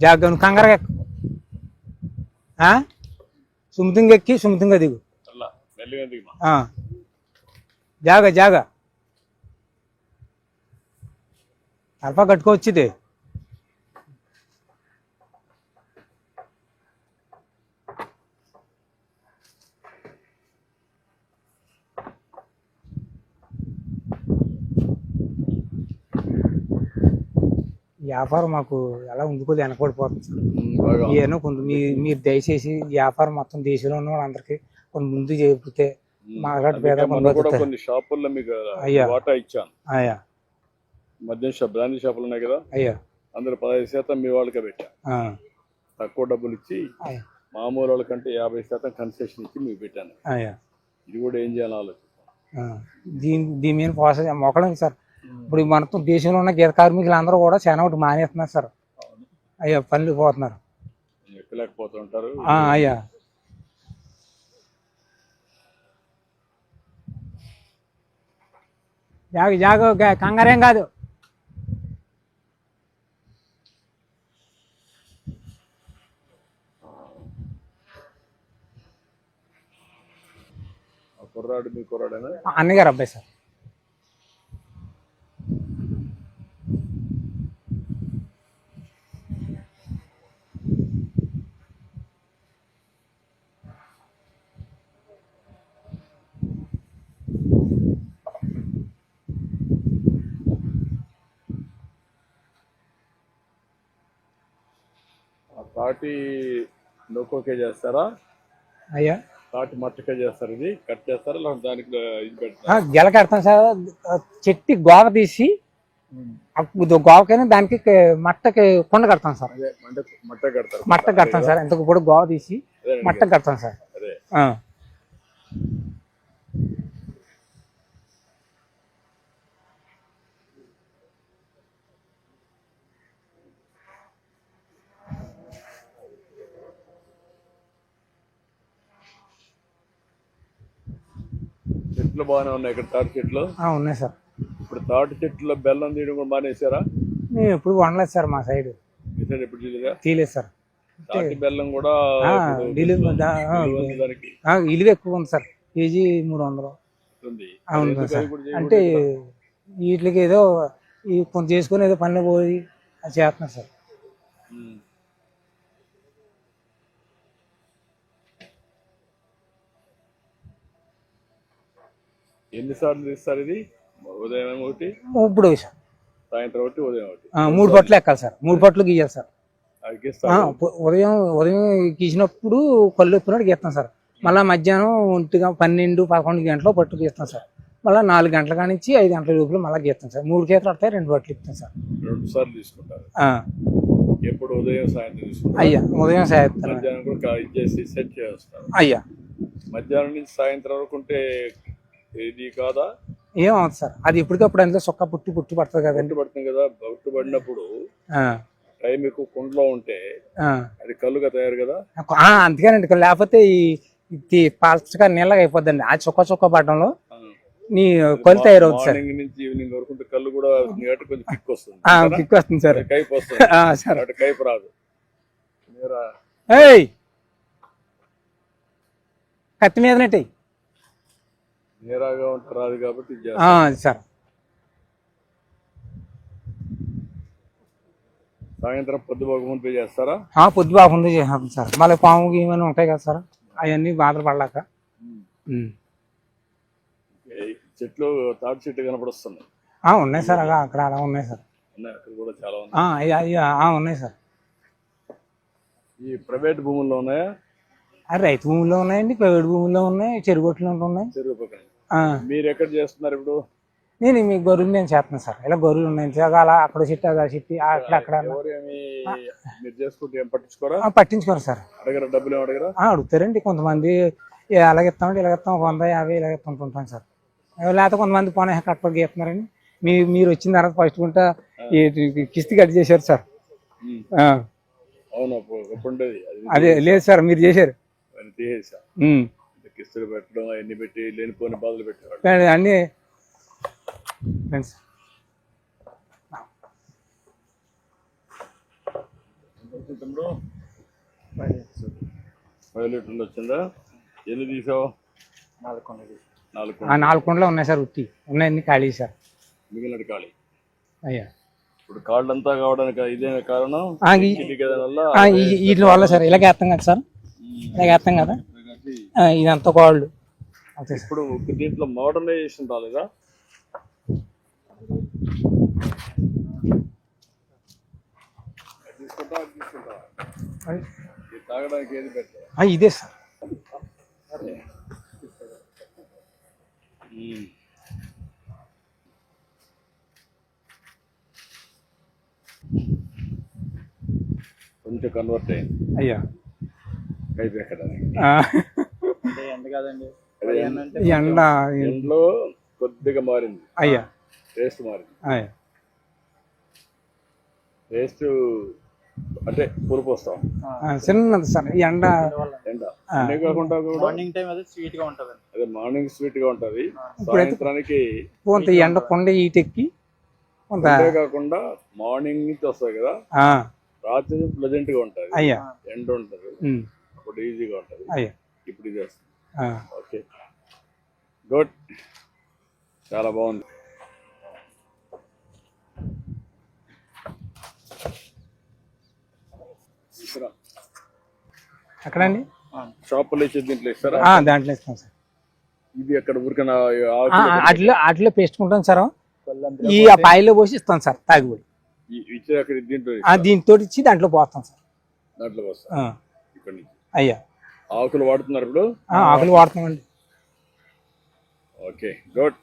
జాగ్రత్త నువ్వు కంగారుగా ఎక్కు. సుమతంగా ఎక్కి సుమతంగా దిగు. జాగా జాగా అల్పా కట్టుకోవచ్చుది. వ్యాపారం మాకు ఎలా ఉండుకోదు, వెనకబడిపోతుంది సార్. ఏమో కొంచెం మీరు దయచేసి వ్యాపారం మొత్తం దేశంలో ఉన్న వాళ్ళందరికీ కొంచెం ముందు చేపితే మాట్లాడి పేద కొన్ని షాపుల్లో మీకు వాటా ఇచ్చాను. అయ్యా మద్యం షాప్ బ్రాండీ షాపులు ఉన్నాయి కదా, అయ్యా అందరూ 15% మీ వాళ్ళకే పెట్టా. తక్కువ డబ్బులు ఇచ్చి మామూలు వాళ్ళకంటే 50% కన్సెషన్ ఇచ్చి మీకు పెట్టాను. అయ్యా ఇది కూడా ఏం చేయాలని ఆలోచన. దీని మీద ప్రాసెస్ మొక్కడం సార్. ఇప్పుడు మనతో దేశంలో ఉన్న గీత కార్మికులు అందరూ కూడా చాలా ఒకటి మానేస్తున్నారు సార్. అయ్యా పనులు పోతున్నారు, ఎక్కలేకపోతుంటారు. అయ్యా జాగ కంగారేం కాదు. కుర్రాడు మీ కుర్రాడేనా? అన్నగారు అబ్బాయి సార్. తాటి నొక్కోకే చేస్తారా? అయ్యా తాటి మట్టకే చేస్తారు. ఇది కట్ చేస్తారా లేకపోతే దానికి ఇది పెడతారా? గెల కడతాం సార్. చెట్టి గోవ తీసి గోవకైనా దానికి మట్టకి కొండ కడతాం సార్. మట్ట కడతాం సార్. ఇంతకు కూడా గోవ తీసి మట్ట కడతాం సార్. చెట్లు బాగానే ఉన్నాయి ఇక్కడ, తాటి చెట్లు ఉన్నాయి సార్. ఇప్పుడు తాటి చెట్లు బెల్లం తీయడం కూడా మానేసారా? మేము ఎప్పుడు వండలేదు సార్. మా సైడ్ ఎప్పుడు తీయలేదు సార్. తాటి బెల్లం కూడా ఇలువ ఎక్కువ ఉంది సార్. కేజీ 300. అవును సార్. అంటే వీటికి ఏదో కొంత చేసుకుని ఏదో పనులు పోయి అది చేస్తున్నారు సార్. ఎన్నిసార్లు తీస్తారు ఇది? ఉదయం ఒకటి, ఇప్పుడు సాయంత్రం ఒకటి, ఉదయం ఒకటి. 3 పట్లు ఎక్కాలి సార్. 3 పట్లు గీయాలి సార్. ఉదయం గీసినప్పుడు కళ్ళు ఎప్పినట్టు గీస్తాం సార్. మళ్ళీ మధ్యాహ్నం 12-11 గంటలు పట్టు గీస్తాం సార్. మళ్ళీ 4 గంటల కానించి 5 గంటల లోపల మళ్ళీ గీస్తాం సార్. 3 గీతలు వస్తాయి, 2 పట్లు ఇస్తాం సార్. 2 సార్లు తీసుకుంటారు. ఎప్పుడు ఉదయం సాయంత్రం తీసుకుంటారు? అయ్యా ఉదయం సాయంత్రం. మధ్యాహ్నం కూడా ఇచ్చేసి సెట్ చేస్తారు. అయ్యా మధ్యాహ్నం నుంచి సాయంత్రం వరకు ఉంటే ఇది కాదా? ఏమవుతుంది సార్, అది ఇప్పటికప్పుడు అందులో సొక్క పుట్టి పడుతుంది కదండి. పడుతుంది కదా. పుట్టు పడినప్పుడు టైం ఎక్కువ కుండలో ఉంటే అది కళ్ళుగా తయారు కదా. అందుకేనండి. లేకపోతే ఈ పచ్చగా నీళ్ళగా అయిపోద్దండి. ఆ చొక్క పడడంలో నీ కళ్ళు తయారవుతుంది సార్. మార్నింగ్ నుంచి ఈవినింగ్ వరకు కళ్ళు కూడా కొంచెం కిక్ వస్తుంది. కిక్ వస్తుంది సార్. కైపు వస్తుంది సార్. అటు కైపు రాదు. కత్తి మీదనట్టు నేరాగా రాదు కాబట్టి సార్. సాయంత్రం పొద్దుబాకు ముందు చేస్తారా? పొద్దుబాకు ముందు చేస్తాం సార్. మళ్ళీ పాము గీమని ఉంటాయి కదా సార్, అవన్నీ బాధలు పడలేక. చెట్లు తాటి చెట్లు కనపడుస్తున్నాయి. ఉన్నాయి సార్. అక్కడ అలా ఉన్నాయి సార్. అక్కడ కూడా చాలా ఉన్నాయి. ఉన్నాయి సార్. ఈ ప్రైవేట్ భూముల్లో ఉన్నాయా? రైతు భూముల్లో ఉన్నాయండి, ప్రైవేట్ భూముల్లో ఉన్నాయి, చెరుగొట్లు ఉన్నాయి. చెరువు పక్కన మీరు ఎక్కడ చేస్తున్నారు ఇప్పుడు? నేను మీ గొర్రెలు నేను చేస్తున్నాను సార్. ఇలా గొర్రెలు ఉన్నాయి అలా అక్కడ చెట్టు అలా చెట్టు అక్కడ మీరు చేసుకుంటే ఏం పట్టించుకోరా? పట్టించుకోరు సార్. అడగరా? డబ్బులు ఏం అడగరా? అడుగుతారండి కొంతమంది. ఎలాగిస్తామంటే ఇలాగిస్తాం, 100-50 ఇలాగిస్తుంటాం సార్. లేకపోతే కొంతమంది పోనీ కట్టుబడి గీస్తున్నారండి. మీరు వచ్చిన తర్వాత ఫస్ట్ గుంట కిస్తీ కట్ చేశారు సార్. అవును, అదే లేదు సార్, మీరు చేశారు. కిస్తులు పెట్టడం అవన్నీ పెట్టి లేనిపోని బాధలు పెట్టారు అన్ని ఫ్రెండ్స్. వచ్చింది తమ్ముడు? 5 లీటర్లు వచ్చిందా? ఎన్ని తీసావు? 4 4 కుండలు ఉన్నాయి సార్, ఉత్తి ఉన్నాయన్ని ఖాళీ సార్. మిగిలినట్టు ఖాళీ. అయ్యా ఇప్పుడు కాళ్ళు అంతా కావడానికి ఇదే కారణం. వీటి వల్ల సార్ ఇలాగ వేస్తాం కదా సార్, ఇలాగ వేస్తాం కదా ఇదంతా కాళ్ళు. ఇప్పుడు దీంట్లో మోడర్నైజేషన్ రాలేదా? తాగడానికి ఏది పెట్టారు? ఇదే సార్. కొంచెం కన్వర్ట్ అయింది అయ్యా కైపు ఎక్కడానికి. ఎండలో కొద్దిగా మారింది. అయ్యా టేస్ట్ మారింది. అయ్యా టేస్ట్ అంటే పులుపు వస్తాం చిన్నది సార్. ఈ ఎండ అనే కాకుండా మార్నింగ్ టైం అదే స్వీట్ గా ఉంటది. అదే మార్నింగ్ స్వీట్ గా ఉంటది, సాయంత్రానికి కొంత ఎండ కొండ ఈటెక్కి కొంత కాకుండా మార్నింగ్ నుంచి వస్తాయి కదా, రాత్రి ప్లెజెంట్ గా ఉంటది. అయ్యా ఎండ ఉంటది, అప్పుడు ఈజీగా ఉంటది. అయ్యా ఇప్పుడు ఇది వస్తుంది. ఓకే గుడ్, చాలా బాగుంది. ఎక్కడండి? షాపులో ఇచ్చే దీంట్లో ఇస్తారా? దాంట్లో ఇస్తాం సార్. ఇది అక్కడ ఊరికైనా అట్లా పేసుకుంటాం సార్. ఈ పాయిలో పోసి ఇస్తాం సార్ తాగిపోయి. ఇచ్చే అక్కడ దీంట్లో దీంతో ఇచ్చి దాంట్లో పోస్తాం సార్. దాంట్లో వస్తాం ఇక్కడ నుంచి. అయ్యా ఆకులు వాడుతున్నారు ఇప్పుడు? ఆకులు వాడుతామండి. Okay good.